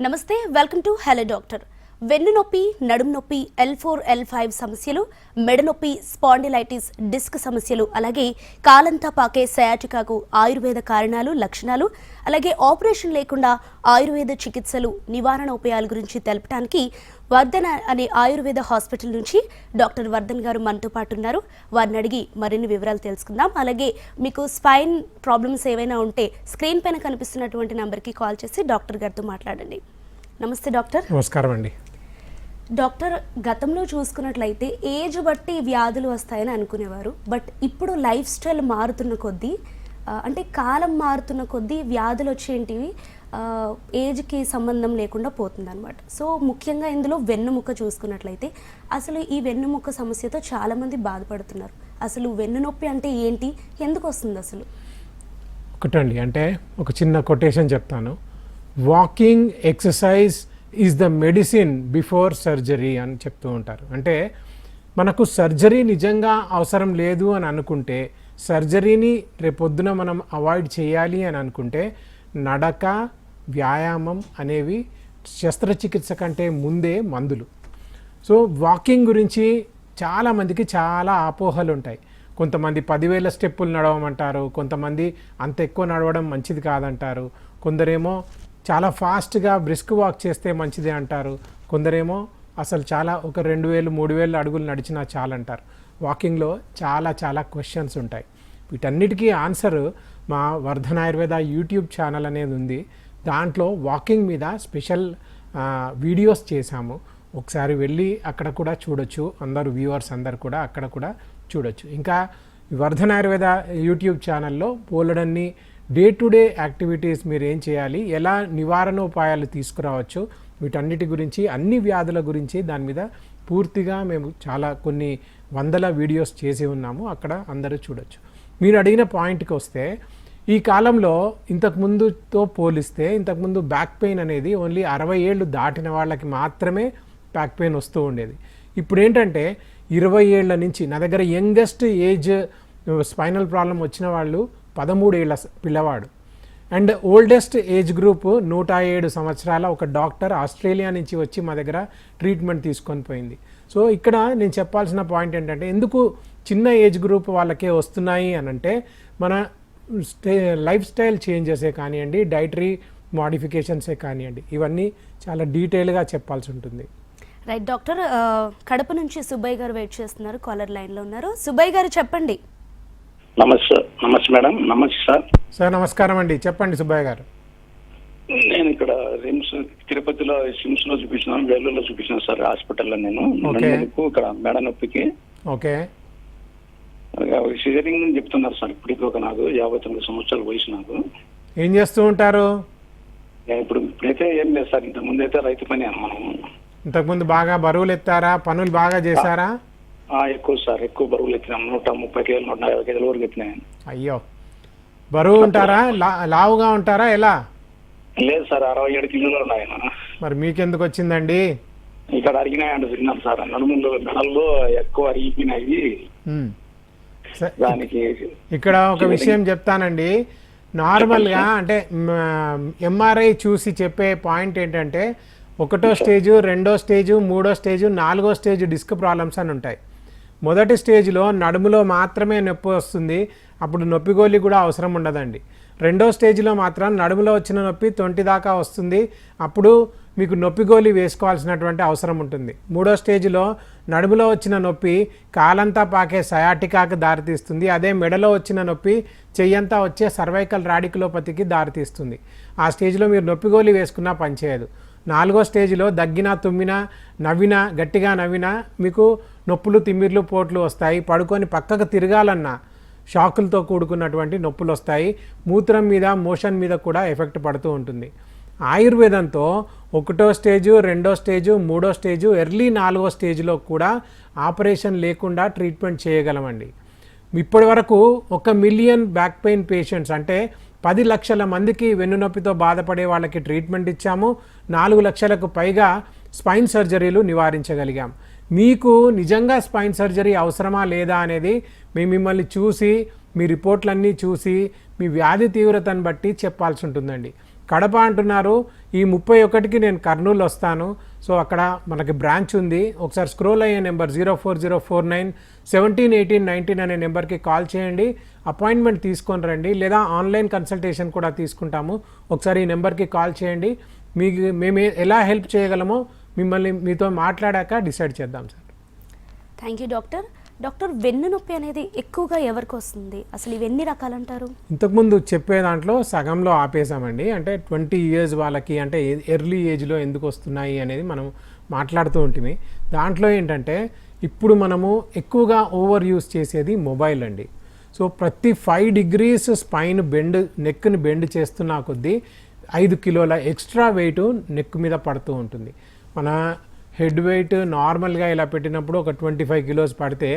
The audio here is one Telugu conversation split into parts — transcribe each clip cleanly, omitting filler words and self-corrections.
నమస్తే, వెల్కమ్ టు హెలో డాక్టర్. వెన్ను నొప్పి, నడుము నొప్పి, L4, L5 సమస్యలు, మెడ నొప్పి, స్పాండిలైటిస్, డిస్క్ సమస్యలు, అలాగే కాలంతా పాకే సయాటికాకు ఆయుర్వేద కారణాలు, లక్షణాలు, అలాగే ఆపరేషన్ లేకుండా ఆయుర్వేద చికిత్సలు, నివారణ ఉపాయాల గురించి తెలపడానికి వర్ధన్ అనే ఆయుర్వేద హాస్పిటల్ నుంచి డాక్టర్ వర్ధన్ గారు మనతో పాటు ఉన్నారు. వారిని అడిగి మరిన్ని వివరాలు తెలుసుకుందాం. అలాగే మీకు స్పైన్ ప్రాబ్లమ్స్ ఏవైనా ఉంటే స్క్రీన్ పైన కనిపిస్తున్నటువంటి నెంబర్కి కాల్ చేసి డాక్టర్ గారితో మాట్లాడండి. నమస్తే డాక్టర్. నమస్కారం అండి. డాక్టర్, గతంలో చూసుకున్నట్లయితే ఏజ్ బట్టి వ్యాధులు వస్తాయని అనుకునేవారు. బట్ ఇప్పుడు లైఫ్ స్టైల్ మారుతున్న కొద్దీ, అంటే కాలం మారుతున్న కొద్దీ వ్యాధులు వచ్చేటివి ఏజ్కి సంబంధం లేకుండా పోతుందన్నమాట. సో ముఖ్యంగా ఇందులో వెన్నుముక్క చూసుకున్నట్లయితే అసలు ఈ వెన్నుముక్క సమస్యతో చాలామంది బాధపడుతున్నారు. అసలు వెన్ను నొప్పి అంటే ఏంటి, ఎందుకు వస్తుంది అసలు? ఒకటండి, అంటే ఒక చిన్న కొటేషన్ చెప్తాను. Walking exercise is the medicine before surgery అని చెప్తూ ఉంటారు. అంటే మనకు సర్జరీ నిజంగా అవసరం లేదు అని అనుకుంటే, సర్జరీని రేపొద్దున మనం అవాయిడ్ చేయాలి అని అనుకుంటే, నడక, వ్యాయామం అనేవి శస్త్రచికిత్స కంటే ముందే మందులు. సో వాకింగ్ గురించి చాలామందికి చాలా అపోహలు ఉంటాయి. కొంతమంది 10,000 స్టెప్పులు నడవమంటారు, కొంతమంది అంత ఎక్కువ నడవడం మంచిది కాదంటారు, కొందరేమో చాలా ఫాస్ట్గా బ్రిస్క్ వాక్ చేస్తే మంచిది అంటారు, కొందరేమో అసలు చాలా ఒక 2,000, 3,000 అడుగులు నడిచినా చాలంటారు. వాకింగ్లో చాలా క్వశ్చన్స్ ఉంటాయి. వీటన్నిటికీ ఆన్సర్ మా వర్ధన్ ఆయుర్వేద యూట్యూబ్ ఛానల్ అనేది ఉంది. దాంట్లో వాకింగ్ మీద స్పెషల్ వీడియోస్ చేశాము. ఒకసారి వెళ్ళి అక్కడ కూడా చూడొచ్చు. అందరూ వ్యూవర్స్ అందరు కూడా అక్కడ కూడా చూడొచ్చు. ఇంకా వర్ధన్ ఆయుర్వేద యూట్యూబ్ ఛానల్లో పోలడన్ని డే టు డే యాక్టివిటీస్ మీరు ఏం చేయాలి, ఎలా నివారణోపాయాలు తీసుకురావచ్చు, వీటన్నిటి గురించి, అన్ని వ్యాధుల గురించి దాని మీద పూర్తిగా మేము కొన్ని వందల వీడియోస్ చేసి ఉన్నాము. అక్కడ అందరూ చూడొచ్చు. మీరు అడిగిన పాయింట్కి వస్తే, ఈ కాలంలో ఇంతకుముందుతో పోలిస్తే ఇంతకుముందు బ్యాక్ పెయిన్ అనేది ఓన్లీ 60 ఏళ్ళు దాటిన వాళ్ళకి మాత్రమే బ్యాక్ పెయిన్ వస్తూ ఉండేది. ఇప్పుడు ఏంటంటే 20 ఏళ్ల నుంచి, నా దగ్గర యంగెస్ట్ ఏజ్ స్పైనల్ ప్రాబ్లం వచ్చిన వాళ్ళు 13 ఏళ్ల పిల్లవాడు. అండ్ ఓల్డెస్ట్ ఏజ్ గ్రూప్ 107 సంవత్సరాల ఒక డాక్టర్ ఆస్ట్రేలియా నుంచి వచ్చి మా దగ్గర ట్రీట్మెంట్ తీసుకొని పోయింది. సో ఇక్కడ నేను చెప్పాల్సిన పాయింట్ ఏంటంటే, ఎందుకు చిన్న ఏజ్ గ్రూప్ వాళ్ళకే వస్తున్నాయి అని అంటే, మన లైఫ్ స్టైల్ చేంజెసే కానివ్వండి, డైటరీ మోడిఫికేషన్సే కానివ్వండి, ఇవన్నీ చాలా డీటెయిల్గా చెప్పాల్సి ఉంటుంది. రైట్ డాక్టర్, కడప నుంచి సుబ్బయ్య గారు వెయిట్ చేస్తున్నారు, కాలర్ లైన్లో ఉన్నారు. సుబ్బయ్య గారు చెప్పండి. నమస్తే మేడం. నమస్తే సార్. సార్ నమస్కారం అండి, చెప్పండి సుబ్బయ్య గారు. నేను ఇక్కడ రిమ్స్ తిరుపతిలో సిమ్స్ లో చూపించినాను, వేలూరులో చూపించినాను సార్ హాస్పిటల్లో. నేను ఇక్కడ మెడ నొప్పికి ఓకే సిజరింగ్ అని చెప్తున్నారు సార్. ఇప్పటికి నాకు 59 సంవత్సరాల వయసు. నాకు ఏం చేస్తూ ఉంటారు? ఇప్పుడైతే ఏం లేదు సార్. ఇంతకుముందు అయితే రైతు పని. మనం ఇంతకుముందు బాగా బరువులు ఎత్తారా, పనులు బాగా చేశారా? ఎక్కువ సార్, ఎక్కువ బరువులు ఎత్తినాం. 130 కేజీలు 150 కేజీల వరకు ఎత్తినాయి. అయ్యో, బరువు ఉంటారా, లావుగా ఉంటారా, ఎలా? లేదు సార్, 67 కిలోలు ఉన్నాయి. మరి మీకెందుకు వచ్చిందండి? ఇక్కడ అడిగినాయండి, విన్నాను సార్. నడుములు మెడల్లో ఎక్కువ అరిగినాయి. దానికి ఇక్కడ ఒక విషయం చెప్తానండి. నార్మల్గా అంటే ఎంఆర్ఐ చూసి చెప్పే పాయింట్ ఏంటంటే, 1వ స్టేజు, 2వ స్టేజు, 3వ స్టేజు, 4వ స్టేజ్ డిస్క్ ప్రాబ్లమ్స్ అని ఉంటాయి. మొదటి స్టేజ్లో నడుములో మాత్రమే నొప్పి వస్తుంది, అప్పుడు నొప్పి గోళీ కూడా అవసరం ఉండదండి. 2వ స్టేజ్లో మాత్రం నడుములో వచ్చిన నొప్పి 20 దాకా వస్తుంది, అప్పుడు మీకు నొప్పి గోళీ వేసుకోవాల్సినటువంటి అవసరం ఉంటుంది. 3వ స్టేజ్లో నడుములో వచ్చిన నొప్పి కాలంతా పాకే సయాటికాకు దారితీస్తుంది, అదే మెడలో వచ్చిన నొప్పి చెయ్యంతా వచ్చే సర్వైకల్ రాడికులోపతికి దారితీస్తుంది. ఆ స్టేజ్లో మీరు నొప్పి గోళీ వేసుకున్నా పనిచేయదు. 4వ స్టేజ్లో దగ్గినా, తుమ్మినా, నవ్వినా, గట్టిగా నవ్వినా మీకు నొప్పులు, తిమ్మిర్లు, పోట్లు వస్తాయి. పడుకొని పక్కకు తిరగాలన్నా షాకులతో కూడుకున్నటువంటి నొప్పులు వస్తాయి. మూత్రం మీద, మోషన్ మీద కూడా ఎఫెక్ట్ పడుతూ ఉంటుంది. ఆయుర్వేదంతో 1వ స్టేజు, 2వ స్టేజు, 3వ స్టేజు, ఎర్లీ 4వ స్టేజ్లో కూడా ఆపరేషన్ లేకుండా ట్రీట్మెంట్ చేయగలమండి. ఇప్పటి వరకు 1 మిలియన్ బ్యాక్ పెయిన్ పేషెంట్స్, అంటే 10 లక్షల మందికి వెన్నునొప్పితో బాధపడే వాళ్ళకి ట్రీట్మెంట్ ఇచ్చాము. 4 లక్షలకు పైగా స్పైన్ సర్జరీలు నివారించగలిగాం. మీకు నిజంగా స్పైన్ సర్జరీ అవసరమా లేదా అనేది మేము మిమ్మల్ని చూసి, మీ రిపోర్ట్లన్నీ చూసి, మీ వ్యాధి తీవ్రతను బట్టి చెప్పాల్సి ఉంటుందండి. కడప అంటున్నారు, ఈ 31కి నేను కర్నూలు వస్తాను, సో అక్కడ మనకి బ్రాంచ్ ఉంది, ఒకసారి స్క్రోల్ అయ్యే నెంబర్ 04049171819 అనే నెంబర్కి కాల్ చేయండి, అపాయింట్మెంట్ తీసుకొని రండి, లేదా ఆన్లైన్ కన్సల్టేషన్ కూడా తీసుకుంటాము. ఒకసారి ఈ నెంబర్కి కాల్ చేయండి, మేము ఎలా హెల్ప్ చేయగలమో మీతో మాట్లాడాక డిసైడ్ చేద్దాం sir. Thank you doctor. Doctor, వెన్ను నొప్పి అనేది ఎక్కువగా ఎవరికి వస్తుంది, అసలు ఇవి ఎన్ని రకాలంటారు? ఇంతకుముందు చెప్పే దాంట్లో సగంలో ఆపేసామండి. అంటే 20 years వాళ్ళకి, అంటే ఎర్లీ ఏజ్లో ఎందుకు వస్తున్నాయి అనేది మనం మాట్లాడుతూ ఉంటుంది. దాంట్లో ఏంటంటే ఇప్పుడు మనము ఎక్కువగా ఓవర్ యూస్ చేసేది మొబైల్ అండి. సో ప్రతి 5 degrees స్పైన్ నెక్ని బెండ్ చేస్తున్నా కొద్దీ 5 kilos ఎక్స్ట్రా వెయిట్ నెక్ మీద పడుతూ ఉంటుంది. మన హెడ్ వెయిట్ నార్మల్గా ఇలా పెట్టినప్పుడు ఒక 25 kilos పడితే,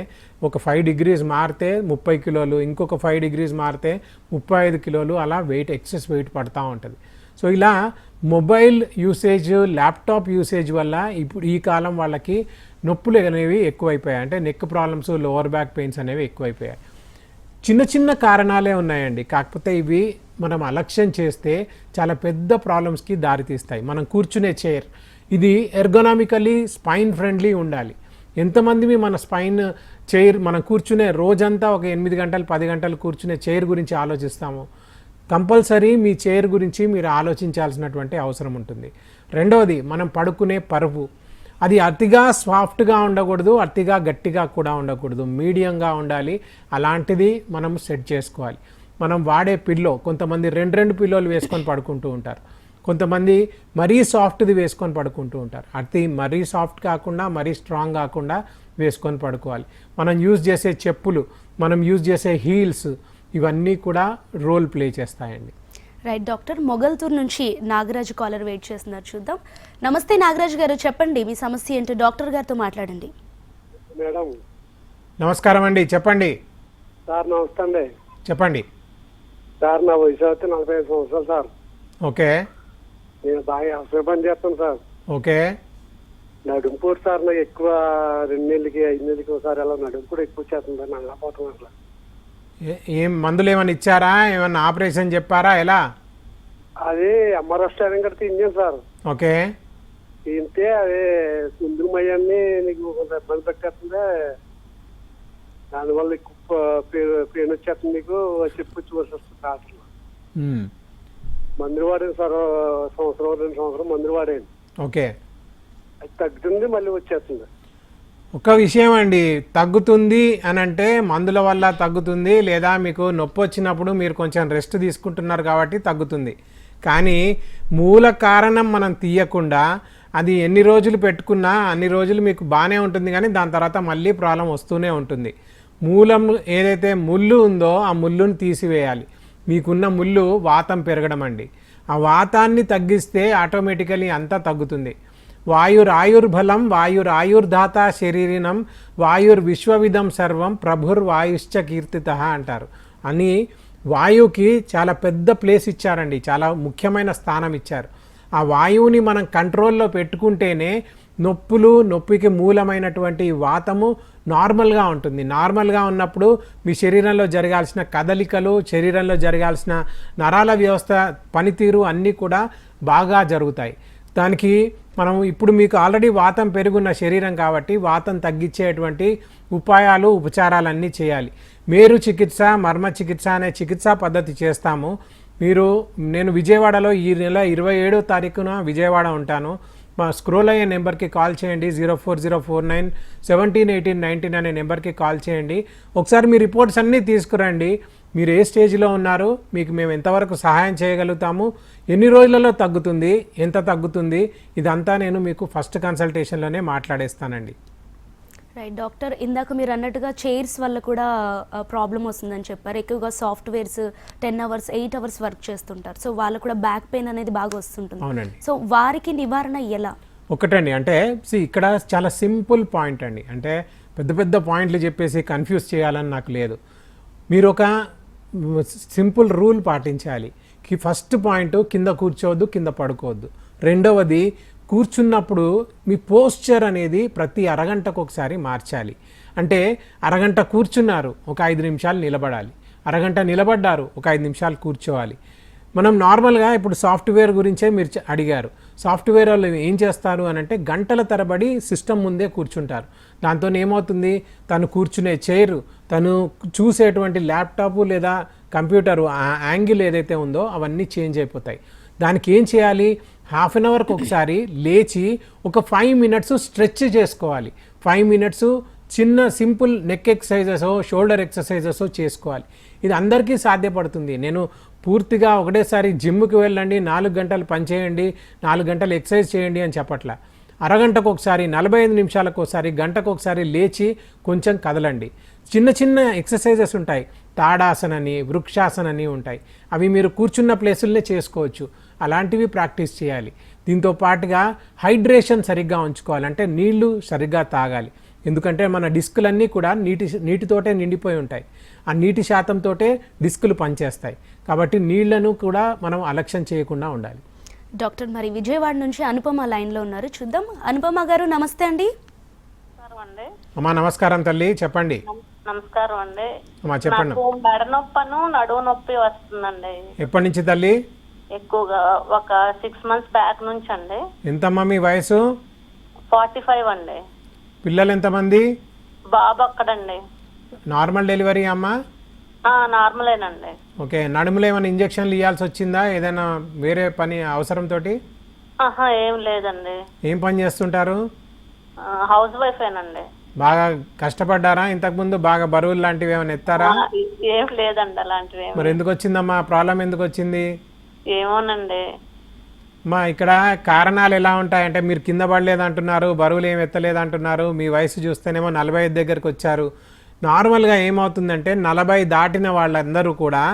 ఒక 5 degrees మారితే 30 kilos, ఇంకొక 5 degrees మారితే 35 kilos, అలా ఎక్సెస్ వెయిట్ పడుతూ ఉంటుంది. సో ఇలా మొబైల్ యూసేజ్, ల్యాప్టాప్ యూసేజ్ వల్ల ఇప్పుడు ఈ కాలం వాళ్ళకి నొప్పులు అనేవి ఎక్కువైపోయాయి. అంటే neck problems, lower back pains అనేవి ఎక్కువైపోయాయి. చిన్న చిన్న కారణాలే ఉన్నాయండి, కాకపోతే ఇవి మనం అలక్ష్యం చేస్తే చాలా పెద్ద ప్రాబ్లమ్స్కి దారితీస్తాయి. మనం కూర్చునే చైర్, ఇది ఎర్గోనామికలీ స్పైన్ ఫ్రెండ్లీ ఉండాలి. ఎంతమంది మన స్పైన్ చైర్, మనం కూర్చునే రోజంతా ఒక 8 గంటలు 10 గంటలు కూర్చునే చైర్ గురించి ఆలోచిస్తాము. కంపల్సరీ మీ చైర్ గురించి మీరు ఆలోచించాల్సినటువంటి అవసరం ఉంటుంది. రెండవది, మనం పడుకునే పరుపు, అది అతిగా సాఫ్ట్గా ఉండకూడదు, అతిగా గట్టిగా కూడా ఉండకూడదు, మీడియంగా ఉండాలి. అలాంటిది మనం సెట్ చేసుకోవాలి. మనం వాడే పిల్లో, కొంతమంది 2 పిల్లోలు వేసుకొని పడుకుంటూ ఉంటారు, కొంతమంది మరీ సాఫ్ట్ది వేసుకొని పడుకుంటూ ఉంటారు. అది మరీ సాఫ్ట్ కాకుండా మరీ స్ట్రాంగ్ కాకుండా వేసుకొని పడుకోవాలి. మనం యూజ్ చేసే చెప్పులు, మనం యూజ్ చేసే హీల్స్, ఇవన్నీ కూడా రోల్ ప్లే చేస్తాయండి. Right doctor. మొగల్తూర్ నుంచి నాగరాజు కాలర్ వెయిట్ చేస్తున్నారు, చూద్దాం. నమస్తే నాగరాజు గారు, చెప్పండి మీ సమస్య ఏంటో, డాక్టర్ గారితో మాట్లాడండి. మేడం నమస్కారం అండి, చెప్పండి. సార్ నమస్తే అండి. చెప్పండి సార్, నా వయసు అయితే 45 సంవత్సరాలు సార్. ఓకే. నేను బాగా అవసరం పని చేస్తాను సార్. ఓకే. నడుంపూరు సార్, నాకు ఎక్కువ 2 నెలలకి 5 నెలలకి ఒకసారి అలా నడుము కూడా ఎక్కువ చేస్తుంది సార్, నాకు పోతాం అట్లా. ఏం మందులు ఏమైనా ఇచ్చారా, ఏమన్నా ఆపరేషన్ చెప్పారా, ఎలా? అదే ఎంఆర్ఐ స్కానింగ్ కడితే ఇంజన్ సార్. ఓకే. తింటే అదే ముందు మయ్యాన్ని నీకు కొంత ఇబ్బంది పెట్టేస్తుంది, దానివల్ల ఎక్కువ పెయిన్ వచ్చేస్తుంది, నీకు చెప్పొచ్చి వస్తుంది డాక్టర్. మందులు వాడాను సార్, 2 సంవత్సరం మందులు వాడాను. ఓకే. అది తగ్గుతుంది, మళ్ళీ వచ్చేస్తుంది. ఒక విషయం అండి, తగ్గుతుంది అని అంటే మందుల వల్ల తగ్గుతుంది, లేదా మీకు నొప్పి వచ్చినప్పుడు మీరు కొంచెం రెస్ట్ తీసుకుంటున్నారు కాబట్టి తగ్గుతుంది. కానీ మూల కారణం మనం తీయకుండా అది ఎన్ని రోజులు పెట్టుకున్నా అన్ని రోజులు మీకు బాగానే ఉంటుంది, కానీ దాని తర్వాత మళ్ళీ ప్రాబ్లం వస్తూనే ఉంటుంది. మూలం ఏదైతే ముళ్ళు ఉందో ఆ ముళ్ళుని తీసివేయాలి. మీకున్న ముళ్ళు వాతం పెరగడం అండి, ఆ వాతాన్ని తగ్గిస్తే ఆటోమేటికలీ అంతా తగ్గుతుంది. వాయురాయుర్బలం వాయురాయుర్ధాత శరీరినం వాయుర్విశ్వవిదం సర్వం ప్రభుర్వాయుశ్చ కీర్తిత అంటారు. అని వాయువుకి చాలా పెద్ద ప్లేస్ ఇచ్చారండి, చాలా ముఖ్యమైన స్థానం ఇచ్చారు. ఆ వాయువుని మనం కంట్రోల్లో పెట్టుకుంటేనే నొప్పికి మూలమైనటువంటి వాతము నార్మల్గా ఉంటుంది. నార్మల్గా ఉన్నప్పుడు మీ శరీరంలో జరగాల్సిన కదలికలు, శరీరంలో జరగాల్సిన నరాల వ్యవస్థ పనితీరు అన్నీ కూడా బాగా జరుగుతాయి. దానికి మనం ఇప్పుడు మీకు ఆల్రెడీ వాతం పెరుగున్న శరీరం కాబట్టి వాతం తగ్గించేటువంటి ఉపచారాలన్నీ చేయాలి. మేరు చికిత్స, మర్మ చికిత్స అనే చికిత్సా పద్ధతి చేస్తాము. నేను విజయవాడలో ఈ నెల 27వ తారీఖున విజయవాడ ఉంటాను. మా స్క్రోల్ అయ్యే నెంబర్కి కాల్ చేయండి, 04049171819 అనే నెంబర్కి కాల్ చేయండి. ఒకసారి మీ రిపోర్ట్స్ అన్నీ తీసుకురండి. మీరు ఏ స్టేజ్లో ఉన్నారు, మీకు మేము ఎంతవరకు సహాయం చేయగలుగుతాము, ఎన్ని రోజులలో తగ్గుతుంది, ఎంత తగ్గుతుంది, ఇదంతా నేను మీకు ఫస్ట్ కన్సల్టేషన్లోనే మాట్లాడేస్తానండి. రైట్ డాక్టర్, ఇందాక మీరు అన్నట్టుగా చైర్స్ వల్ల కూడా ప్రాబ్లం వస్తుందని చెప్పారు. ఎక్కువగా సాఫ్ట్వేర్స్ 10 hours 8 hours వర్క్ చేస్తుంటారు, సో వాళ్ళకు కూడా బ్యాక్ పెయిన్ అనేది బాగా వస్తుంటుంది. అవునండి. సో వారికి నివారణ ఎలా? ఒకటండి, అంటే ఇక్కడ చాలా సింపుల్ పాయింట్ అండి. అంటే పెద్ద పాయింట్లు చెప్పేసి కన్ఫ్యూజ్ చేయాలని నాకు లేదు. మీరు ఒక సింపుల్ రూల్ పాటించాలి. ఫస్ట్ పాయింట్, కింద కూర్చోవద్దు, కింద పడుకోవద్దు. రెండవది, కూర్చున్నప్పుడు మీ పోస్చర్ అనేది ప్రతి అరగంటకు ఒకసారి మార్చాలి. అంటే అరగంట కూర్చున్నారు, ఒక 5 నిమిషాలు నిలబడాలి. అరగంట నిలబడ్డారు, ఒక 5 నిమిషాలు కూర్చోవాలి. మనం నార్మల్గా ఇప్పుడు సాఫ్ట్వేర్ గురించే మీరు అడిగారు. సాఫ్ట్వేర్ వాళ్ళు ఏం చేస్తారు అని అంటే గంటల తరబడి సిస్టమ్ ముందే కూర్చుంటారు. దాంతో ఏమవుతుంది, తను కూర్చునే చైరు, తను చూసేటువంటి ల్యాప్టాప్ లేదా కంప్యూటర్ యాంగిల్ ఏదైతే ఉందో అవన్నీ చేంజ్ అయిపోతాయి. దానికి ఏం చేయాలి, హాఫ్ అన్ అవర్కి ఒకసారి లేచి ఒక 5 minutes స్ట్రెచ్ చేసుకోవాలి. 5 minutes చిన్న simple neck exercises, shoulder exercises చేసుకోవాలి. ఇది అందరికీ సాధ్యపడుతుంది. నేను పూర్తిగా ఒకటేసారి జిమ్కి వెళ్ళండి, 4 గంటలు పని చేయండి, 4 గంటలు ఎక్సర్సైజ్ చేయండి అని చెప్పట్లా. అరగంటకు ఒకసారి, 45 నిమిషాలకు ఒకసారి, గంటకు ఒకసారి లేచి కొంచెం కదలండి. చిన్న చిన్న ఎక్సర్సైజెస్ ఉంటాయి, తాడాసనని, వృక్షాసనని ఉంటాయి. అవి మీరు కూర్చున్న ప్లేసులనే చేసుకోవచ్చు. అలాంటివి ప్రాక్టీస్ చేయాలి. దీంతో పాటుగా హైడ్రేషన్ సరిగ్గా ఉంచుకోవాలి, అంటే నీళ్లు సరిగ్గా తాగాలి. ఎందుకంటే మన డిస్కులన్నీ కూడా నీటితోటే నిండిపోయి ఉంటాయి. ఆ నీటి శాతంతోటే డిస్కులు పనిచేస్తాయి. కాబట్టి నీళ్లను కూడా మనం అలక్ష్యం చేయకుండా ఉండాలి. డాక్టర్, మరి విజయవాడ నుంచి అనుపమ లైన్లో ఉన్నారు, చూద్దాం. అనుపమ గారు నమస్తే అండి. అమ్మా నమస్కారం తల్లి, చెప్పండి. నమస్కారం అండి. అమ్మా చెప్పండి. మెడ నొప్పను నడువు నొప్పి వస్తుందండి. ఎప్పటి నుంచి తల్లి? ఎక్కువగా ఒక 6 months బ్యాక్ నుంచి అండి. ఎంతమ్మా మీ వయసు? 45 అండి. పిల్లలు ఎంతమంది? బాబు ఒక్కడండి. నార్మల్ డెలివరీ అమ్మా? నార్మలేనండి. ఓకే. నడుములో ఏమైనా ఇంజక్షన్లు ఇవ్వాల్సి వచ్చిందా, ఏదైనా వేరే పని అవసరంతో? ఏం లేదండి. ఏం పని చేస్తుంటారు? హౌస్ వైఫేనండి. బాగా కష్టపడ్డారా ఇంతకుముందు? బాగా బరువులు లాంటివి ఏమైనా ఎత్తారా? ఏం లేదండి అలాంటివి. మరి ఎందుకు వచ్చిందమ్మా ప్రాబ్లం, ఎందుకు వచ్చింది? ఏమోనండి. మా ఇక్కడ కారణాలు ఎలా ఉంటాయంటే, మీరు కింద పడలేదు అంటున్నారు, బరువులు ఏమి ఎత్తలేదు అంటున్నారు, మీ వయసు చూస్తేనేమో 45 దగ్గరకు వచ్చారు. నార్మల్గా ఏమవుతుందంటే 40 దాటిన వాళ్ళందరూ కూడా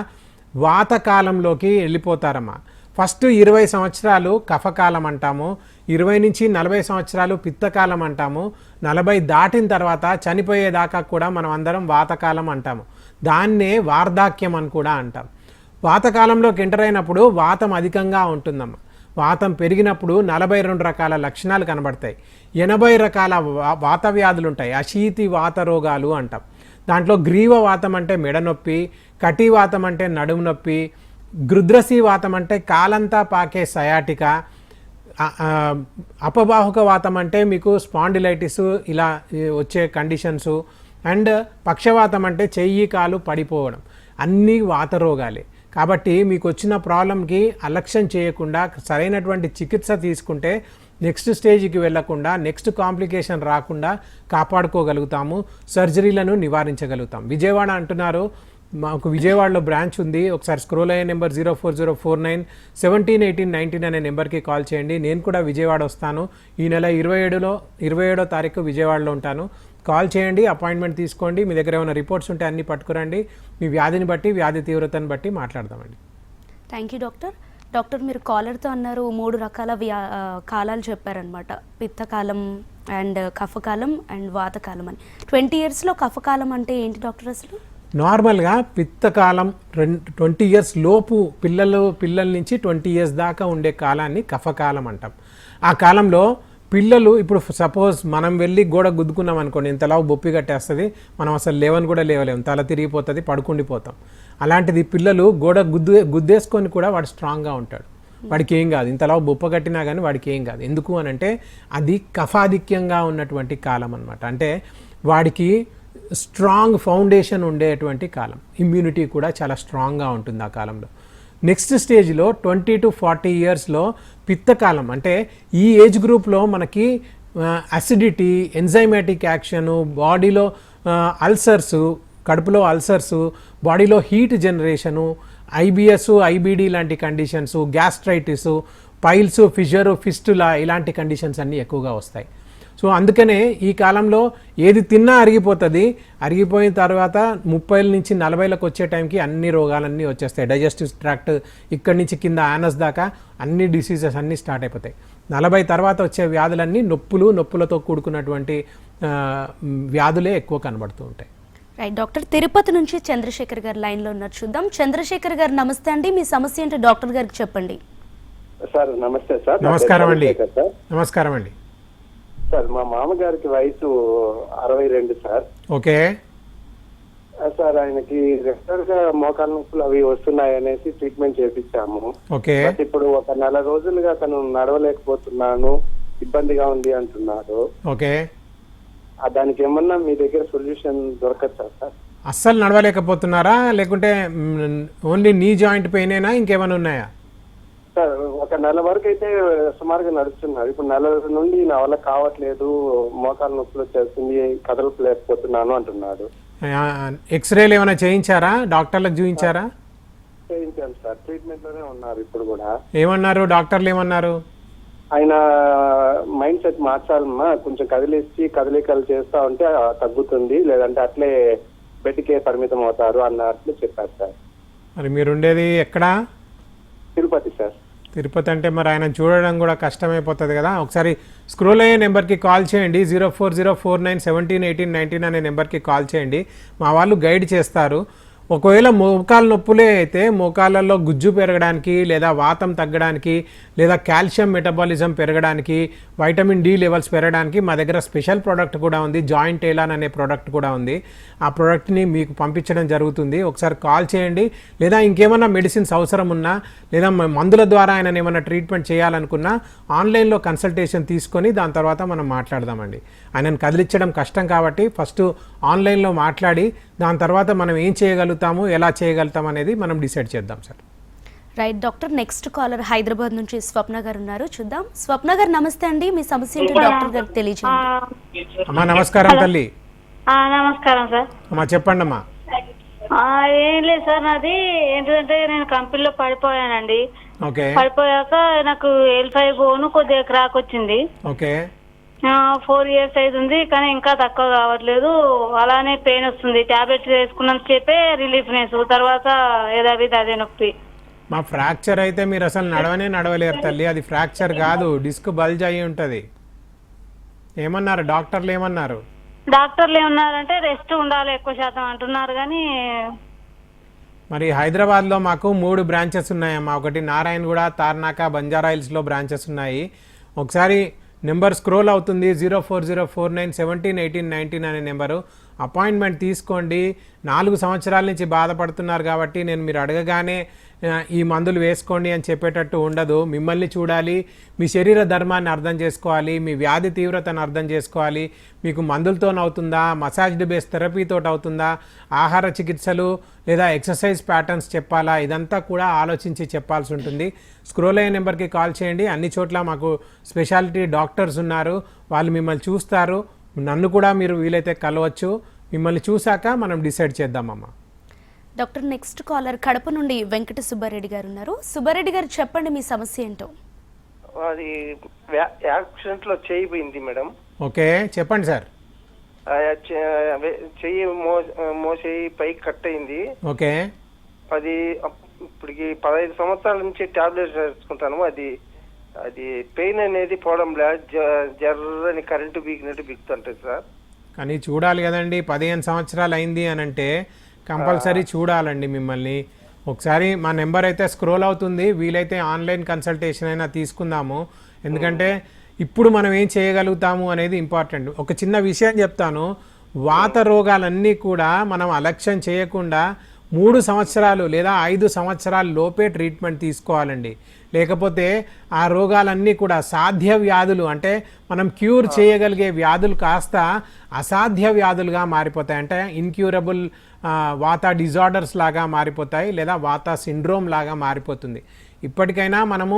వాతకాలంలోకి వెళ్ళిపోతారమ్మా. ఫస్ట్ 20 సంవత్సరాలు కఫకాలం అంటాము, 20 నుంచి 40 సంవత్సరాలు పిత్తకాలం అంటాము, 40 దాటిన తర్వాత చనిపోయేదాకా కూడా మనం అందరం వాతకాలం అంటాము. దాన్నే వార్ధాక్యం అని కూడా అంటాం. వాతకాలంలోకి ఎంటర్ అయినప్పుడు వాతం అధికంగా ఉంటుందమ్మ. వాతం పెరిగినప్పుడు 42 రకాల లక్షణాలు కనబడతాయి. 80 రకాల వాత వ్యాధులు ఉంటాయి, అశీతి వాత రోగాలు అంటాం. దాంట్లో గ్రీవ వాతం అంటే మెడ నొప్పి, కటివాతం అంటే నడుము నొప్పి, గృద్రసీ వాతం అంటే కాలంతా పాకే సయాటిక, అపబాహుక వాతం అంటే మీకు స్పాండిలైటిస్ ఇలా వచ్చే కండిషన్స్, అండ్ పక్షవాతం అంటే చెయ్యి కాలు పడిపోవడం, అన్నీ వాత రోగాలే. కాబట్టి మీకు వచ్చిన ప్రాబ్లంకి అలక్ష్యం చేయకుండా సరైనటువంటి చికిత్స తీసుకుంటే నెక్స్ట్ స్టేజ్కి వెళ్లకుండా, నెక్స్ట్ కాంప్లికేషన్ రాకుండా కాపాడుకోగలుగుతాము, సర్జరీలను నివారించగలుగుతాం. విజయవాడ అంటున్నారు, మాకు విజయవాడలో బ్రాంచ్ ఉంది. ఒకసారి స్క్రోల్ అయ్యే నెంబర్ 04049 171819 అనే నెంబర్కి కాల్ చేయండి. నేను కూడా విజయవాడ వస్తాను. ఈ నెల 27వ తారీఖు విజయవాడలో ఉంటాను. కాల్ చేయండి, అపాయింట్మెంట్ తీసుకోండి. మీ దగ్గర ఏమైనా రిపోర్ట్స్ ఉంటే అన్నీ పట్టుకురండి. మీ వ్యాధిని బట్టి, వ్యాధి తీవ్రతను బట్టి మాట్లాడదామండి. Thank you doctor. డాక్టర్, మీరు కాలర్తో అన్నారు 3 రకాల కాలాలు చెప్పారనమాట, పిత్తకాలం అండ్ కఫకాలం అండ్ వాతకాలం అని. 20 yearsలో కఫకాలం అంటే ఏంటి డాక్టర్ అసలు? నార్మల్గా పిత్తకాలం 20 years లోపు పిల్లల నుంచి 20 years దాకా ఉండే కాలాన్ని కఫకాలం అంటాం. ఆ కాలంలో పిల్లలు, ఇప్పుడు సపోజ్ మనం వెళ్ళి గోడ గుద్దుకున్నాం అనుకోండి, ఇంతలా బొప్పి కట్టేస్తుంది, మనం అసలు కూడా లేవలేము, తల తిరిగిపోతుంది, పడుకుండిపోతాం. అలాంటిది పిల్లలు గోడ గుద్దేసుకొని కూడా వాడు స్ట్రాంగ్గా ఉంటాడు, వాడికి ఏం కాదు. ఇంతలా బొప్ప కట్టినా కానీ వాడికి ఏం కాదు. ఎందుకు అని అంటే అది కఫాధిక్యంగా ఉన్నటువంటి కాలం అనమాట. అంటే వాడికి స్ట్రాంగ్ ఫౌండేషన్ ఉండేటువంటి కాలం, ఇమ్యూనిటీ కూడా చాలా స్ట్రాంగ్గా ఉంటుంది ఆ కాలంలో. నెక్స్ట్ స్టేజ్లో 20 to 40 yearsలో పిత్తకాలం, అంటే ఈ ఏజ్ గ్రూప్లో మనకి అసిడిటీ, ఎంజైమాటిక్ యాక్షను, బాడీలో అల్సర్సు, కడుపులో అల్సర్సు, బాడీలో హీట్ జనరేషను, ఐబిఎస్, ఐబిడి లాంటి conditions, gastritis, piles, fisher, fistula ఇలాంటి కండిషన్స్ అన్నీ ఎక్కువగా వస్తాయి. సో అందుకనే ఈ కాలంలో ఏది తిన్నా అరిగిపోతుంది. అరిగిపోయిన తర్వాత 30 నుంచి 40లకు వచ్చే టైంకి అన్ని రోగాలన్నీ వచ్చేస్తాయి. డైజెస్టివ్ ట్రాక్ట్ ఇక్కడి నుంచి కింద యానస్ దాకా అన్ని డిసీజెస్ అన్నీ స్టార్ట్ అయిపోతాయి. 40 తర్వాత వచ్చే వ్యాధులన్నీ నొప్పులతో కూడుకున్నటువంటి వ్యాధులే ఎక్కువ కనబడుతూ ఉంటాయి. రైట్ డాక్టర్, తిరుపతి నుంచి చంద్రశేఖర్ గారు లైన్లో ఉన్నారు, చూద్దాం. చంద్రశేఖర్ గారు నమస్తే అండి, మీ సమస్య ఏంటో డాక్టర్ గారికి చెప్పండి. సార్ నమస్తే సార్. నమస్కారం అండి. నమస్కారం అండి సార్, మా మామగారికి వయసు 62 సార్. ఓకే. సార్ ఆయనకి రెగ్యులర్ గా మోకాళ్ళ నొప్పులు అవి వస్తున్నాయి అనేసి ట్రీట్మెంట్ చేపించాము. ఓకే. బట్ ఇప్పుడు ఒక నెల రోజులుగా తను నడవలేకపోతున్నాను, ఇబ్బందిగా ఉంది అంటున్నారు. ఓకే. దానికి ఏమన్నా మీ దగ్గర సొల్యూషన్ దొరకచ్చా సార్? అస్సలు నడవలేకపోతున్నారా, లేకుంటే ఓన్లీ నీ జాయింట్ పెయినేనా, ఇంకేమైనా ఉన్నాయా? సార్ ఒక నెల వరకు అయితే సుమారుగా నడుస్తున్నారు. ఇప్పుడు నెల నుండి నా వల్ల కావట్లేదు, మోకాళ్ళ నొప్పులు వచ్చేస్తుంది, కదలలేకపోతున్నాను అంటున్నాడు. ఎక్స్రేలు ఏమైనా చేయించారా, డాక్టర్లకు చూపించారా? చేయించాను సార్, ట్రీట్మెంట్ లోనే ఉన్నారు ఇప్పుడు కూడా. ఏమన్నారు డాక్టర్లు, ఏమన్నారు? ఆయన మైండ్ సెట్ మార్చాలమ్మా, కొంచెం కదలికలు చేస్తా ఉంటే తగ్గుతుంది, లేదంటే అట్లే బెడ్కే పరిమితం అవుతారు అన్నట్లు చెప్పారు సార్. మరి మీరు ఉండేది ఎక్కడా? తిరుపతి సార్. తిరుపతి అంటే మరి ఆయన చూడడం కూడా కష్టమైపోతుంది కదా. ఒకసారి స్క్రోల్ అయ్యే నెంబర్కి కాల్ చేయండి, 0404971819 అనే నెంబర్కి కాల్ చేయండి. మా వాళ్ళు గైడ్ చేస్తారు. ఒకవేళ మోకాళ్ళ నొప్పులే అయితే మోకాళ్ళల్లో గుజ్జు పెరగడానికి, లేదా వాతం తగ్గడానికి, లేదా కాల్షియం మెటబాలిజం పెరగడానికి, వైటమిన్ డి లెవెల్స్ పెరగడానికి మా దగ్గర స్పెషల్ ప్రోడక్ట్ కూడా ఉంది, జాయింట్ ఎలాన్ అనే ప్రోడక్ట్ కూడా ఉంది. ఆ ప్రోడక్ట్ని మీకు పంపించడం జరుగుతుంది. ఒకసారి కాల్ చేయండి. లేదా ఇంకేమైనా మెడిసిన్స్ అవసరం ఉన్నా, లేదా మందుల ద్వారా ఆయన ఏమైనా ట్రీట్మెంట్ చేయాలనుకున్నా ఆన్లైన్లో కన్సల్టేషన్ తీసుకొని దాని తర్వాత మనం మాట్లాడదామండి. ఆయనను కదిలించడం కష్టం కాబట్టి ఫస్ట్ ఆన్లైన్లో మాట్లాడి దాని తర్వాత మనం ఏం చేయగలుగుతాము, ఎలా చేయగలుగుతాం అనేది మనం డిసైడ్ చేద్దాం sir. Right doctor. Next caller Hyderabad నుంచి స్వప్న గారు ఉన్నారు, చూద్దాం. స్వప్న గారు నమస్తే అండి, మీ సమస్య ఏంటో డాక్టర్ గారికి తెలియజేయండి. అమ్మా నమస్కారం తల్లి. నమస్కారం సార్. అమ్మా చెప్పండి అమ్మా. ఏం లేదు సార్, నాది ఏంటంటే నేను కంపెనీలో పడిపోయానండి. ఓకే. పడిపోయాక నాకు L5 బోన్ కొద్దిగా క్రాక్ వచ్చింది. ఓకే. 4 years అవుతుంది, కానీ ఇంకా తక్కువ కావట్లేదు. అలానే పెయిన్ వస్తుంది. టాబ్లెట్స్ వేసుకున్నంత చెప్పే రిలీఫ్నెస్, తర్వాత ఏదావిది అదే నొప్పి. మా ఫ్రాక్చర్ అయితే మీరు అసలు నడవలేరు తల్లి, అది ఫ్రాక్చర్ కాదు, డిస్క్ బల్జ్ అయ్యి ఉంటుంది. ఏమన్నారు డాక్టర్లు, ఏమన్నారు? డాక్టర్లు ఏమన్నారంటే రెస్ట్ ఉండాలి ఎక్కువ శాతం అంటున్నారు. కానీ మరి హైదరాబాద్లో మాకు 3 బ్రాంచెస్ ఉన్నాయమ్మా. ఒకటి నారాయణగూడ, తార్నాక, బంజారా హిల్స్లో బ్రాంచెస్ ఉన్నాయి. ఒకసారి నెంబర్ స్క్రోల్ అవుతుంది, 0404971819 అనే నెంబరు. అపాయింట్మెంట్ తీసుకోండి. 4 సంవత్సరాల నుంచి బాధపడుతున్నారు కాబట్టి నేను మీరు అడగగానే ఈ మందులు వేసుకోండి అని చెప్పేటట్టు ఉండదు. మిమ్మల్ని చూడాలి, మీ శరీర ధర్మాన్ని అర్థం చేసుకోవాలి, మీ వ్యాధి తీవ్రతను అర్థం చేసుకోవాలి. మీకు మందులతో అవుతుందా, మసాజ్డ్ బేస్ థెరపీతో అవుతుందా, ఆహార చికిత్సలు లేదా ఎక్సర్సైజ్ ప్యాటర్న్స్ చెప్పాలా, ఇదంతా కూడా ఆలోచించి చెప్పాల్సి ఉంటుంది. స్క్రోల్ అయ్యే నెంబర్కి కాల్ చేయండి. అన్ని చోట్ల మాకు స్పెషాలిటీ డాక్టర్స్ ఉన్నారు, వాళ్ళు మిమ్మల్ని చూస్తారు. నన్ను కూడా మీరు వీలైతే కలవచ్చు. మిమ్మల్ని చూశాక మనం డిసైడ్ చేద్దామమ్మా. డాక్టర్. నెక్స్ట్ కాలర్ కడప నుండి వెంకట సుబ్బారెడ్డి గారు ఉన్నారు. సుబ్బారెడ్డి గారు చెప్పండి, మీ సమస్య ఏంటో. అది యాక్సిడెంట్ లో చేయిపోయింది మేడం. ఓకే చెప్పండి సార్. చెయ్యి మోసేయి పైకి కట్ అయింది. ఓకే. అది ఇప్పటికి 15 సంవత్సరాల నుంచి టాబ్లెట్స్ వేసుకుంటాను. అది పెయిన్ అనేది పోవడం లేదు, జర్రని కరెంటు బీకినట్టు బీకుతుంటుంది సార్. కానీ చూడాలి కదండి, 15 సంవత్సరాలు అయింది అని అంటే కంపల్సరీ చూడాలండి మిమ్మల్ని. ఒకసారి మా నెంబర్ అయితే స్క్రోల్ అవుతుంది, వీలైతే ఆన్లైన్ కన్సల్టేషన్ అయినా తీసుకుందాము. ఎందుకంటే ఇప్పుడు మనం ఏం చేయగలుగుతాము అనేది ఇంపార్టెంట్. ఒక చిన్న విషయం చెప్తాను, వాత రోగాలన్నీ కూడా మనం అలక్ష్యం చేయకుండా 3 సంవత్సరాలు లేదా 5 సంవత్సరాల లోపే ట్రీట్మెంట్ తీసుకోవాలండి. లేకపోతే ఆ రోగాలన్నీ కూడా సాధ్య వ్యాధులు, అంటే మనం క్యూర్ చేయగలిగే వ్యాధులు కాస్త అసాధ్య వ్యాధులుగా మారిపోతాయి. అంటే ఇన్క్యూరబుల్ వాత డిజార్డర్స్ లాగా మారిపోతాయి, లేదా వాత సిండ్రోమ్ లాగా మారిపోతుంది. ఇప్పటికైనా మనము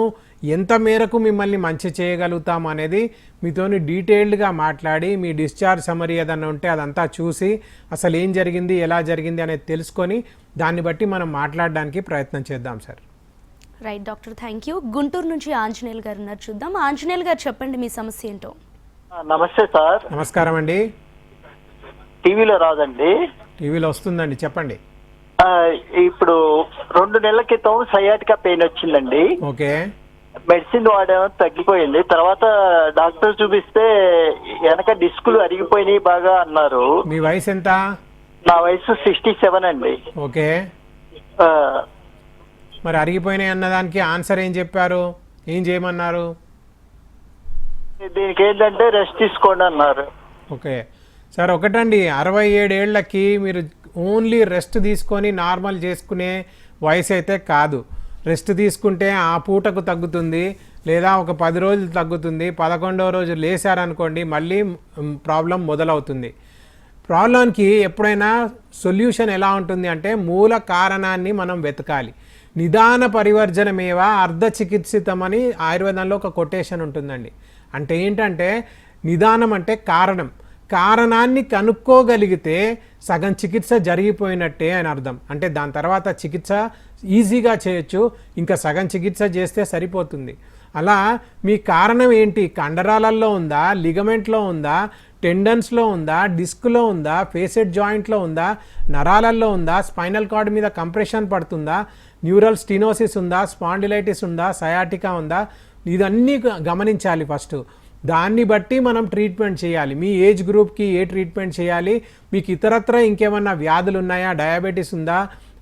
ఎంత మేరకు మిమ్మల్ని మంచి చేయగలుగుతాం అనేది మీతోని డీటెయిల్డ్గా మాట్లాడి, మీ డిశ్చార్జ్ సమరీ ఏదన్నా ఉంటే అదంతా చూసి అసలు ఏం జరిగింది, ఎలా జరిగింది అనేది తెలుసుకొని దాన్ని బట్టి మనం మాట్లాడడానికి ప్రయత్నం చేద్దాం sir. Right doctor, thank you. Guntur నుంచి ఆంజనేయులు గారు ఉన్నారు, చూద్దాం. ఆంజనేయులు గారు చెప్పండి, మీ సమస్య ఏంటో. నమస్తే సార్. నమస్కారం అండి. టీవీలో రాదండి. టీవీలో వస్తుందండి, చెప్పండి. ఇప్పుడు 2 నెలల క్రితం సయాటికా పెయిన్ వచ్చిందండి. ఓకే. మెడిసిన్ వాడాము, తగ్గిపోయింది. తర్వాత డాక్టర్ చూపిస్తే వెనక డిస్కులు అరిగిపోయినాయి బాగా అన్నారు. మీ వయసు ఎంత? నా వయసు 67 అండి. ఓకే. మరి అరిగిపోయినాయి అన్నదానికి ఆన్సర్ ఏం చెప్పారు, ఏం చేయమన్నారు? దీనికి ఏంటంటే రెస్ట్ తీసుకోండి అన్నారు. ఓకే. సార్ ఒకటండి 67 ఏళ్ళకి మీరు ఓన్లీ రెస్ట్ తీసుకొని నార్మల్ చేసుకునే వయసు అయితే కాదు. రెస్ట్ తీసుకుంటే ఆ పూటకు తగ్గుతుంది, లేదా ఒక 10 రోజులు తగ్గుతుంది. 11వ రోజు లేసారనుకోండి మళ్ళీ ప్రాబ్లం మొదలవుతుంది. ప్రాబ్లంకి ఎప్పుడైనా సొల్యూషన్ ఎలా ఉంటుంది అంటే మూల కారణాన్ని మనం వెతకాలి. నిదాన పరివర్జనమేవ అర్ధ చికిత్సితమని ఆయుర్వేదంలో ఒక కొటేషన్ ఉంటుందండి. అంటే ఏంటంటే నిదానం అంటే కారణాన్ని కనుక్కోగలిగితే సగం చికిత్స జరిగిపోయినట్టే అని అర్థం. అంటే దాని తర్వాత చికిత్స ఈజీగా చేయొచ్చు, ఇంకా సగం చికిత్స చేస్తే సరిపోతుంది. అలా మీ కారణం ఏంటి? కండరాలలో ఉందా, లిగమెంట్లో ఉందా, టెండన్స్లో ఉందా, డిస్క్లో ఉందా, ఫేసెడ్ జాయింట్లో ఉందా, నరాలల్లో ఉందా, స్పైనల్ కార్డ్ మీద కంప్రెషన్ పడుతుందా, న్యూరల్ స్టినోసిస్ ఉందా, స్పాండిలైటిస్ ఉందా, సయాటికా ఉందా, ఇదన్నీ గమనించాలి ఫస్ట్. దాన్ని బట్టి మనం ట్రీట్మెంట్ చేయాలి. మీ ఏజ్ గ్రూప్కి ఏ ట్రీట్మెంట్ చేయాలి, మీకు ఇతరత్ర ఇంకేమన్నా వ్యాధులు ఉన్నాయా, డయాబెటీస్ ఉందా,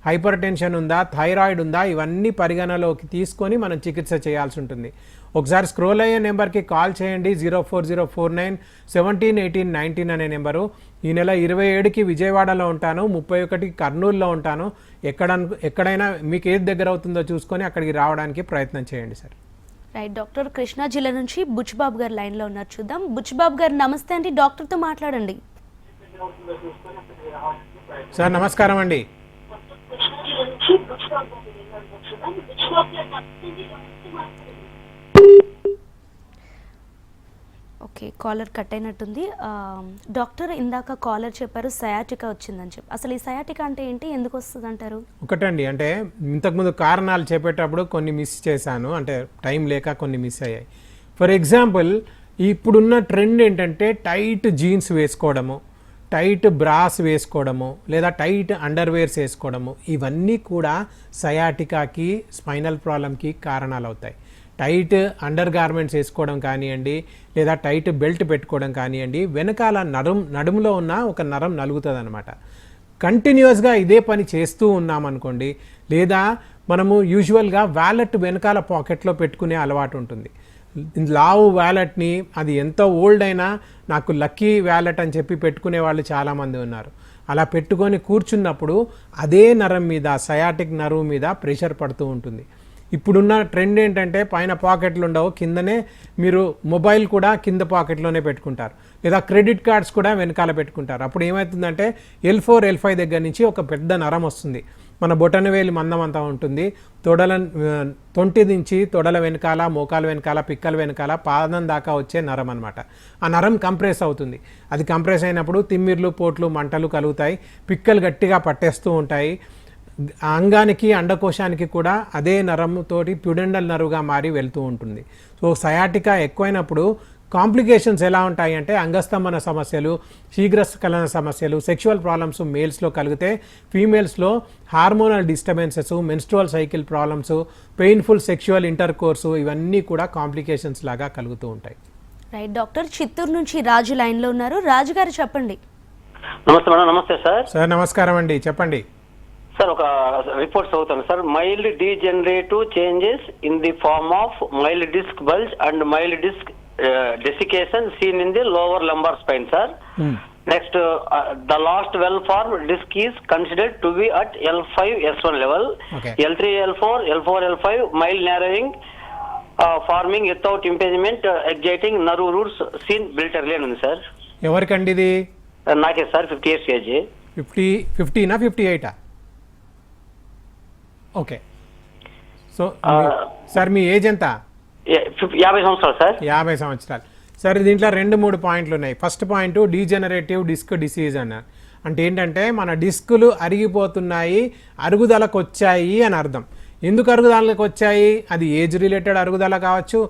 హైపర్ టెన్షన్ ఉందా, థైరాయిడ్ ఉందా, ఇవన్నీ పరిగణలోకి తీసుకొని మనం చికిత్స చేయాల్సి ఉంటుంది. ఒకసారి స్క్రోల్ అయ్యే నెంబర్కి కాల్ చేయండి. 04049 171819 అనే నెంబరు. ఈ నెల 27కి విజయవాడలో ఉంటాను, 31కి కర్నూలులో ఉంటాను. ఎక్కడైనా మీకు ఏది దగ్గర అవుతుందో చూసుకొని అక్కడికి రావడానికి ప్రయత్నం చేయండి సార్. రైట్ డాక్టర్, కృష్ణా జిల్లా నుంచి బుచ్చిబాబు గారు లైన్లో ఉన్నారు, చూద్దాం. బుచ్చిబాబు గారు నమస్తే అండి, డాక్టర్తో మాట్లాడండి. సార్ నమస్కారం అండి. ఓకే, కాలర్ కట్ అయినట్టుంది. డాక్టర్ ఇందాక కాలర్ చెప్పారు సయాటికా వచ్చిందని చెప్పి. అసలు ఈ సయాటికా అంటే ఏంటి, ఎందుకు వస్తుంది అంటారు? ఒకటండి, అంటే ఇంతకుముందు కారణాలు చెప్పేటప్పుడు కొన్ని మిస్ చేశాను, అంటే టైం లేక కొన్ని మిస్ అయ్యాయి. ఫర్ ఎగ్జాంపుల్, ఇప్పుడున్న ట్రెండ్ ఏంటంటే టైట్ జీన్స్ వేసుకోవడము, టైట్ బ్రాస్ వేసుకోవడము, లేదా టైట్ అండర్వేర్స్ వేసుకోవడము, ఇవన్నీ కూడా సయాటికాకి, స్పైనల్ ప్రాబ్లంకి కారణాలు అవుతాయి. టైట్ అండర్ గార్మెంట్స్ వేసుకోవడం కానివ్వండి, లేదా టైట్ బెల్ట్ పెట్టుకోవడం కానివ్వండి, వెనకాల నడుములో ఉన్న ఒక నరం నలుగుతుంది అనమాట. కంటిన్యూస్గా ఇదే పని చేస్తూ ఉన్నామనుకోండి, లేదా మనము యూజువల్గా వ్యాలెట్ వెనకాల పాకెట్లో పెట్టుకునే అలవాటు ఉంటుంది. లావు వ్యాలెట్ని, అది ఎంత ఓల్డ్ అయినా నాకు లక్కీ వ్యాలెట్ అని చెప్పి పెట్టుకునే వాళ్ళు చాలామంది ఉన్నారు. అలా పెట్టుకొని కూర్చున్నప్పుడు అదే నరం మీద, సయాటిక్ నర్వ్ మీద ప్రెషర్ పడుతూ ఉంటుంది. ఇప్పుడున్న ట్రెండ్ ఏంటంటే పైన పాకెట్లు ఉండవు, కిందనే మీరు మొబైల్ కూడా కింద పాకెట్లోనే పెట్టుకుంటారు, లేదా క్రెడిట్ కార్డ్స్ కూడా వెనకాల పెట్టుకుంటారు. అప్పుడు ఏమవుతుందంటే L4 L5 దగ్గర నుంచి ఒక పెద్ద నరం వస్తుంది. మన బొటనవేలి మందం అంతా ఉంటుంది. తొంటి నుంచి తొడల వెనకాల, మోకాల వెనకాల, పిక్కల వెనకాల, పాదం దాకా వచ్చే నరం అనమాట. ఆ నరం కంప్రెస్ అవుతుంది. అది కంప్రెస్ అయినప్పుడు తిమ్మిర్లు, పోట్లు, మంటలు కలుగుతాయి, పిక్కలు గట్టిగా పట్టేస్తూ ఉంటాయి. అంగానికి, అండకోశానికి కూడా అదే నరంతోటి ప్యూడెండల్ నర్వ్గా మారి వెళ్తూ ఉంటుంది. సో సయాటికా ఎక్కువైనప్పుడు కాంప్లికేషన్స్ ఎలా ఉంటాయి అంటే అంగస్తంభన సమస్యలు, శీఘ్రస్ఖలన సమస్యలు, సెక్షువల్ ప్రాబ్లమ్స్ మేల్స్లో కలిగితే, ఫీమేల్స్లో hormonal disturbances, menstrual cycle problems, painful sexual intercourse, ఇవన్నీ కూడా కాంప్లికేషన్స్ లాగా కలుగుతూ ఉంటాయి. రైట్ డాక్టర్, చిత్తూరు నుంచి రాజు లైన్లో ఉన్నారు. రాజు గారు చెప్పండి. నమస్తే మేడం. నమస్తే సార్. సార్ నమస్కారం అండి, చెప్పండి. సార్ ఒక రిపోర్ట్స్ అవుతాను sir. Mild degenerative changes in the form of mild disc bulge and mild disc desiccation seen in the lower lumbar spine, sir. Next, the last well-formed disc is considered to be at L5 S1 level. Okay. L3 L4 L4 L5 mild narrowing forming without impingement exciting nerve roots seen bilaterally ఉంది సార్. ఎవరికండి ఇది? నాకే సార్, 50 years ఏజ్. 50నా 58? ఓకే. సో సార్ మీ ఏజ్ ఎంత? 50 సంవత్సరాలు సార్. 50 సంవత్సరాలు. సరే, దీంట్లో 2-3 పాయింట్లు ఉన్నాయి. First point degenerative disc disease అన్నారు. అంటే ఏంటంటే మన డిస్కులు అరిగిపోతున్నాయి, అరుగుదలకు వచ్చాయి అని అర్థం. ఎందుకు అరుగుదలకు వచ్చాయి? అది ఏజ్ రిలేటెడ్ అరుగుదల కావచ్చు,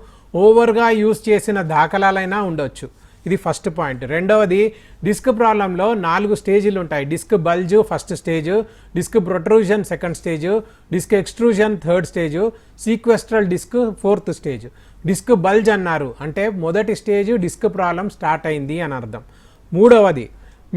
ఓవర్గా యూజ్ చేసిన దాఖలాలైనా ఉండొచ్చు. ఇది ఫస్ట్ పాయింట్. రెండవది, డిస్క్ ప్రాబ్లంలో 4 స్టేజీలు ఉంటాయి. Disc bulge first stage, disc protrusion second stage, disc extrusion third stage, sequestral disc fourth stage. Disc bulge అన్నారు అంటే మొదటి స్టేజ్ డిస్క్ ప్రాబ్లం స్టార్ట్ అయింది అని అర్థం. మూడవది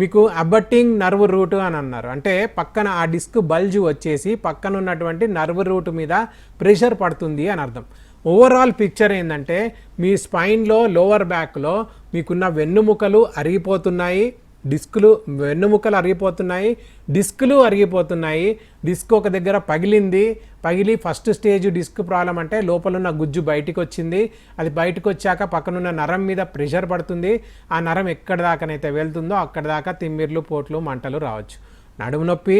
మీకు అబట్టింగ్ నర్వ్ రూట్ అని అన్నారు. అంటే పక్కన ఆ డిస్క్ బల్జ్ వచ్చేసి పక్కన ఉన్నటువంటి నర్వ్ రూట్ మీద ప్రెషర్ పడుతుంది అని అర్థం. ఓవరాల్ పిక్చర్ ఏంటంటే మీ స్పైన్లో, లోవర్ బ్యాక్లో మీకున్న వెన్నుముకలు అరిగిపోతున్నాయి, డిస్కులు వెన్నుముక్కలు అరిగిపోతున్నాయి, డిస్కులు అరిగిపోతున్నాయి. డిస్క్ ఒక దగ్గర పగిలి ఫస్ట్ స్టేజ్ డిస్క్ ప్రాబ్లం అంటే లోపల ఉన్న గుజ్జు బయటికి వచ్చింది. అది బయటకు వచ్చాక పక్కనున్న నరం మీద ప్రెషర్ పడుతుంది. ఆ నరం ఎక్కడి దాకానైతే వెళ్తుందో అక్కడి దాకా తిమ్మిర్లు, పోట్లు, మంటలు రావచ్చు. నడుము నొప్పి,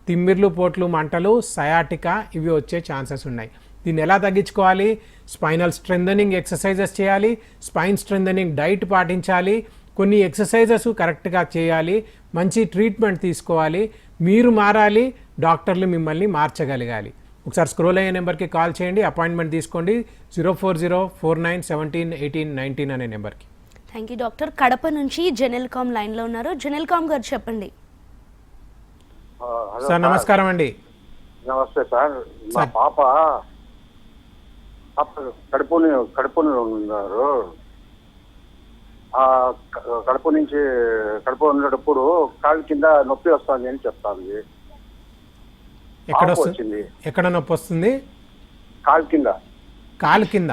తిమ్మిర్లు, పోట్లు, మంటలు, సయాటికా ఇవి వచ్చే ఛాన్సెస్ ఉన్నాయి. దీన్ని ఎలా తగ్గించుకోవాలి? స్పైనల్ స్ట్రెంథనింగ్ ఎక్సర్సైజెస్ చేయాలి, స్పైన్ స్ట్రెంథనింగ్ డైట్ పాటించాలి, కొన్ని ఎక్సర్సైజెస్ కరెక్ట్గా చేయాలి, మంచి ట్రీట్మెంట్ తీసుకోవాలి. మీరు మారాలి, డాక్టర్లు మిమ్మల్ని మార్చగలగాలి. ఒకసారి స్క్రోల్ అయ్యే నెంబర్కి కాల్ చేయండి, అపాయింట్మెంట్ తీసుకోండి. 04049171819 అనే నెంబర్కి. Thank you doctor. కడప నుంచి జెనెల్కామ్ లైన్లో ఉన్నారు. జెనెల్కామ్ గారు చెప్పండి. సార్ నమస్కారం అండి. నమస్తే సార్. మా పాప కడుపుని ఉన్నారు. కడుపు ఉండేటప్పుడు కాలు కింద నొప్పి వస్తుంది అని చెప్తాను. ఎక్కడ నొప్పి వస్తుంది? కాలు కింద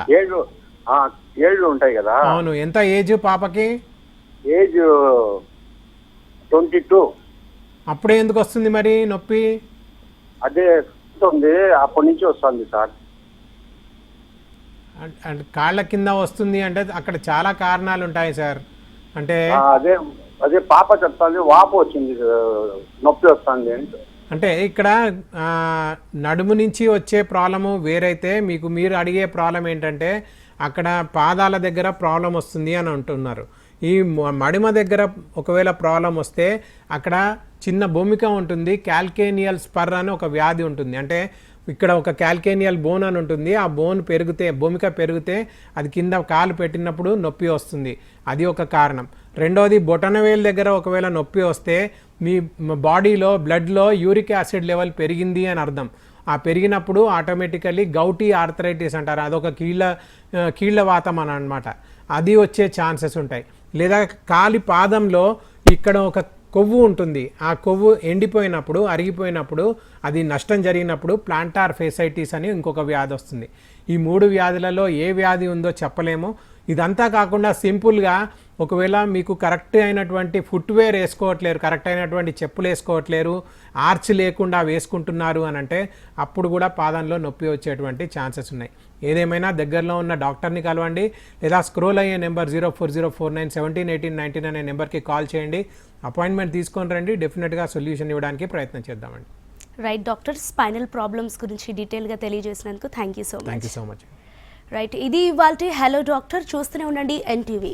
ఏళ్ళు ఉంటాయి కదా. అవును. ఎంత ఏజ్ పాపకి? ఏజ్ 22. అప్పుడే ఎందుకు వస్తుంది మరి నొప్పి? అదే వస్తుంది, అప్పటి నుంచి వస్తుంది సార్. అంటే కాళ్ళ కింద వస్తుంది అంటే అక్కడ చాలా కారణాలు ఉంటాయి సార్. అంటే అదే పాప చెప్తాంది, వాపు వచ్చింది, నొప్పి వస్తుంది అంటే ఇక్కడ నడుము నుంచి వచ్చే ప్రాబ్లము వేరైతే మీరు అడిగే ప్రాబ్లం ఏంటంటే అక్కడ పాదాల దగ్గర ప్రాబ్లం వస్తుంది అని అంటున్నారు. ఈ మడిమ దగ్గర ఒకవేళ ప్రాబ్లం వస్తే అక్కడ చిన్న భూమిక ఉంటుంది, క్యాల్కేనియల్ స్పర్ అని ఒక వ్యాధి ఉంటుంది. అంటే ఇక్కడ ఒక క్యాల్కేనియల్ బోన్ అని ఉంటుంది. ఆ బోన్ భూమిక పెరిగితే అది కింద కాలు పెట్టినప్పుడు నొప్పి వస్తుంది. అది ఒక కారణం. రెండోది బొటనవేలు దగ్గర ఒకవేళ నొప్పి వస్తే మీ బాడీలో బ్లడ్లో యూరిక్ యాసిడ్ లెవెల్ పెరిగింది అని అర్థం. ఆ పెరిగినప్పుడు ఆటోమేటికల్లీ గౌటీ ఆర్థరైటిస్ అంటారు, అదొక కీళ్ళ వాతం అని అనమాట. అది వచ్చే ఛాన్సెస్ ఉంటాయి. లేదా కాలి పాదంలో ఇక్కడ ఒక కొవ్వు ఉంటుంది. ఆ కొవ్వు ఎండిపోయినప్పుడు, అరిగిపోయినప్పుడు, అది నష్టం జరిగినప్పుడు ప్లాంటార్ ఫేసైటిస్ అని ఇంకొక వ్యాధి వస్తుంది. ఈ 3 వ్యాధులలో ఏ వ్యాధి ఉందో చెప్పలేము. ఇదంతా కాకుండా సింపుల్గా ఒకవేళ మీకు కరెక్ట్ అయినటువంటి ఫుట్వేర్ వేసుకోవట్లేరు, కరెక్ట్ అయినటువంటి చెప్పులు వేసుకోవట్లేరు, ఆర్చ్ లేకుండా వేసుకుంటున్నారు అని అంటే అప్పుడు కూడా పాదంలో నొప్పి వచ్చేటువంటి ఛాన్సెస్ ఉన్నాయి. ఏదేమైనా దగ్గరలో ఉన్న డాక్టర్ని కలవండి, లేదా స్క్రోల్ అయ్యే నెంబర్ 04049171819 అనే నెంబర్కి కాల్ చేయండి. అపాయింట్మెంట్ తీసుకొని రండి, డెఫినెట్గా సొల్యూషన్ ఇవ్వడానికి ప్రయత్నం చేద్దామండి. రైట్ డాక్టర్, స్పైనల్ ప్రాబ్లమ్స్ గురించి డీటెయిల్గా తెలియజేసినందుకు thank you so much. Right, ఇది ఇవాల్టి హలో డాక్టర్. చూస్తూనే ఉండండి NTV.